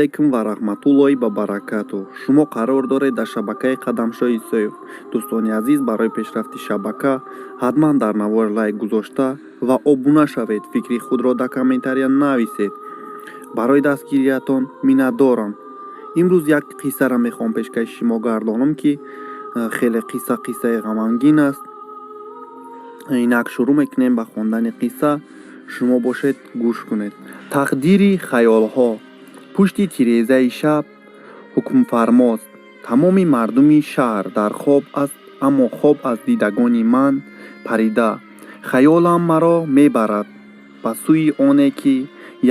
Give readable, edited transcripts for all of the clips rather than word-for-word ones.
алайкум ва раҳматуллоҳи ва баракатуҳ. Шумо қарор доред дар шабакаи Қадамшоҳи Исоев. Дӯстони азиз, барои пешрафти шабака ҳатман дар навор лайк гузошта ва обуна шавед. Фикри худро дар комментария нависед. барои дастгириятон миннатдорам. имрӯз як қиссаро мехоҳам пешкаши шумо гардонам, ки хеле қиссаи ғамангин аст. инак шурӯъ мекунем ба хондани қисса. шумо бошед гӯш кунед. тақдири хаёлҳо. пушти тирезаи шаб ҳукмфармост. тамоми мардуми шаҳр дар хоб аст, аммо хоб аз дидагони ман парида. хаёлам маро мебарад ба сӯи оне ки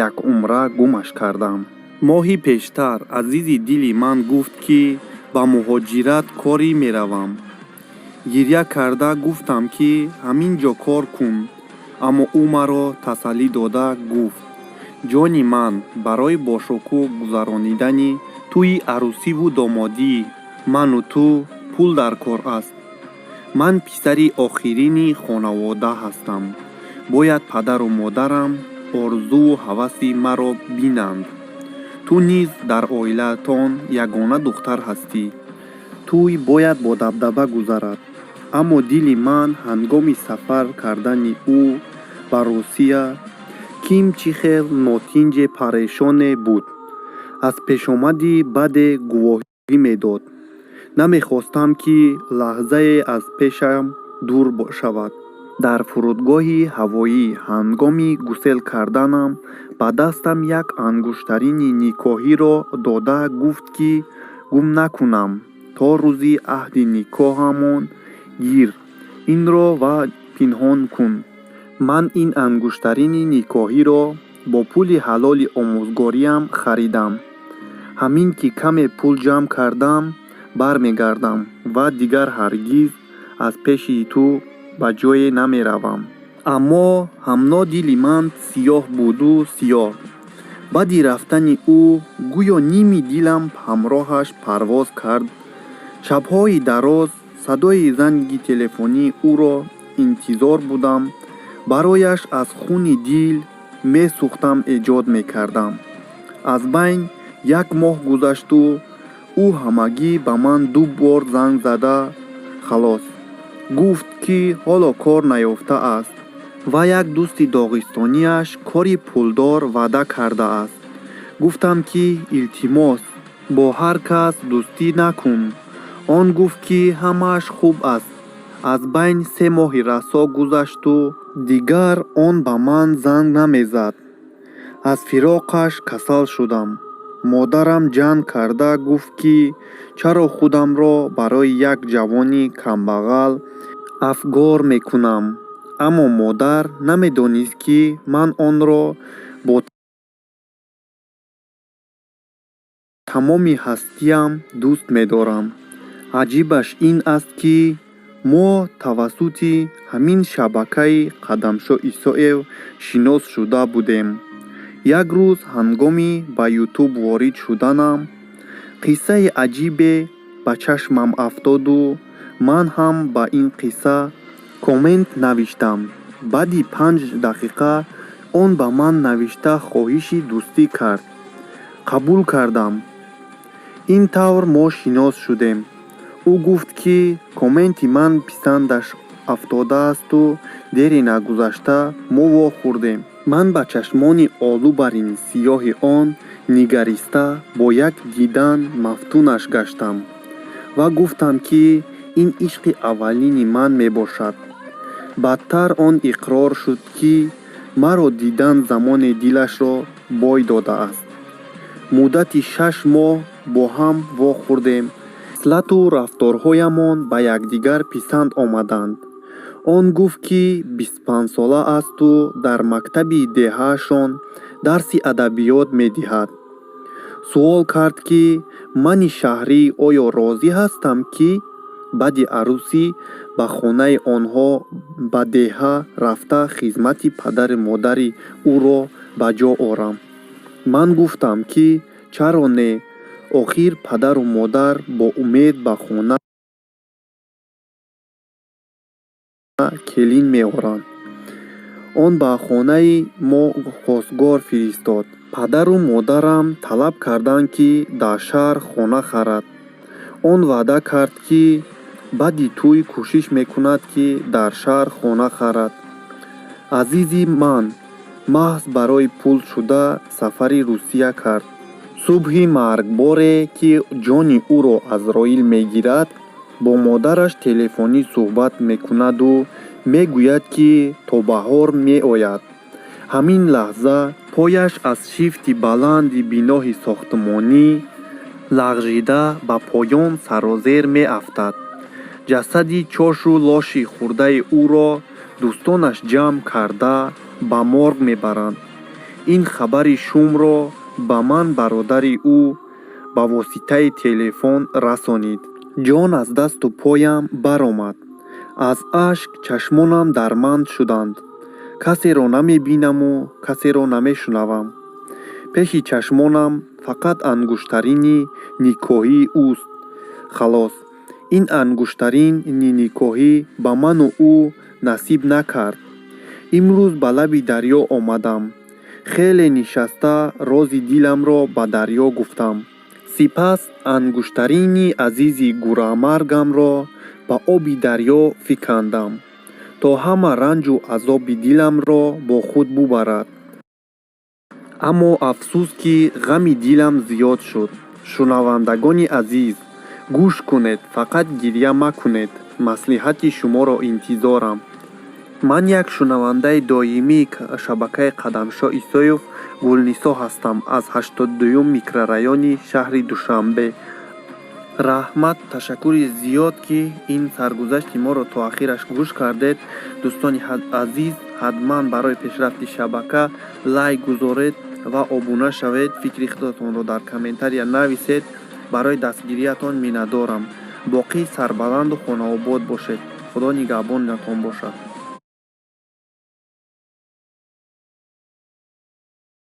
як умра гумаш кардам. моҳи пештар азизи дили ман гуфт ки ба муҳоҷират корӣ меравам. гирья карда гуфтам ки ҳамин ҷо кор кун, аммо ӯ маро тасаллӣ дода гуфт: ҷони ман, барои бошукӯҳ гузаронидани тӯи арӯсиву домодӣ ману ту пул дар кор аст. ман писари охирини хонавода ҳастам. бояд падару модарам орзуву ҳаваси маро бинанд. ту низ дар оилаатон ягона духтар ҳастӣ. тӯй бояд бо дабдаба гузарад. аммо дили ман ҳангоми сафар кардани ӯ ба Русия ким чӣ хел нотинҷе парешоне буд. аз пешомади баде гувоҳӣ медод. намехостам ки лаҳзае аз пешам дур шавад. дар фурудгоҳи ҳавоӣ ҳангоми гусел карданам ба дастам як ангуштарини никоҳиро дода гуфт ки гум накунам то рӯзи аҳди никоҳамон гир инро ва пинҳон кун. ман ин ангуштарини никоҳиро бо пули ҳалоли омӯзгориам харидам. ҳамин ки каме пул ҷамъ кардам бармегардам ва дигар ҳаргиз аз пеши ту ба ҷое намеравам. аммо ҳамно дили ман сиёҳ буду сиёҳ. баъди рафтани ӯ гӯё ними дилам ҳамроҳаш парвоз кард. шабҳои дароз садои занги телефонии ӯро интизор будам. барояш аз хуни дил месӯхтам, эҷод мекардам. аз байн як моҳ гузашту ӯ ҳамагӣ ба ман 2 бор занг зада халос гуфт ки ҳоло кор наёфтааст ва як дӯсти доғистониаш кори пулдор ваъда кардааст. гуфтам ки илтимос, бо ҳар кас дӯстӣ накун. он гуфт ки ҳамааш хуб аст. аз байн 3 моҳи расо гузашту дигар он ба ман занг намезад. аз фироқаш касал шудам. модарам ҷанг карда гуфт ки чаро худамро барои як ҷавони камбағал афгор мекунам. аммо модар намедонист ки ман онро бо тамоми ҳастиам дӯст медорам. аҷибаш ин аст ки мо тавассути ҳамин шабакаи Қадамшоҳ Исоев шинос шуда будем. як рӯз ҳангоми ба ютуб ворид шуданам қиссаи аҷибе ба чашмам афтоду ман ҳам ба ин қисса коммент навиштам. баъди 5 дақиқа он ба ман навишта хоҳиши дӯстӣ кард. қабул кардам. ин тавр мо шинос шудем. ӯ гуфт ки комменти ман писандаш афтодаасту дери нагузашта мо вохӯрдем. ман ба чашмони олубарини сиёҳи он нигариста бо як дидан мафтунаш гаштам ва гуфтам ки ин ишқи аввалини ман мебошад. баъдтар он иқрор шуд ки маро дидан замоне дилашро бой додааст. муддати 6 моҳ бо ҳам вохӯрдем. хислату рафторҳоямон ба якдигар писанд омаданд. он гуфт ки 25-сола асту дар мактаби деҳаашон дарси адабиёт медиҳад. суол кард ки мани шаҳрӣ оё розӣ ҳастам ки баъди арӯсӣ ба хонаи онҳо ба деҳа рафта хизмати падару модари ӯро ба ҷо орам. ман гуфтам ки чаро не, охир падару модар бо умед ба хона келин меоранд. он ба хонаи мо хостгор фиристод. падару модарам талаб карданд ки дар шаҳр хона харад. Он ваъда кард ки баъди тӯй кӯшиш мекунад ки дар шаҳр хона харад. Азизи ман маҳз барои пул шуда сафари Русия кард. Субҳи маргборе ки ҷони ӯро Азроил мегирад, бо модараш телефонӣ суҳбат мекунаду мегӯяд ки то баҳор меояд. ҳамин лаҳза пояш аз шифти баланди бинои сохтмонӣ лағжида ба поён сарозер меафтад. ҷасади чошу лоши хурдаи ӯро дӯстонаш ҷамъ карда ба морг мебаранд. Ин хабари шумро ба ман бародари ӯ ба воситаи телефон расонид. ҷон аз дасту поям баромад. аз ашк чашмонам дарманд шуданд. касеро намебинаму касеро намешунавам. пеши чашмонам фақат ангуштарини никоҳии ӯст. халос, ин ангуштарини никоҳӣ ба ману ӯ насиб накард. имрӯз ба лаби дарьё омадам. хеле нишаста рози диламро ба дарьё гуфтам. сипас ангуштарини азизи гурамаргамро ба оби дарьё фикандам, то ҳама ранҷу азоби диламро бо худ бубарад. аммо афсӯс ки ғами дилам зиёд шуд. шунавандагони азиз, гӯш кунед, фақат гирья макунед. маслиҳати шуморо интизорам. ман як шунавандаи доимии шабакаи Қадамшоҳ Исоев Гулнисо ҳастам аз 82-ум микрорайони шаҳри Душанбе. раҳмат, ташаккури зиёд ки ин саргузашти моро то ахираш гӯш кардед. дӯстони азиз, ҳатман барои пешрафти шабака лайк гузоред ва обуна шавед. фикри худатонро дар комментария нависед. барои дастгириятон миннатдорам. боқӣ сарбаланду хонаобод бошед. худо нигаҳбонатон бошад.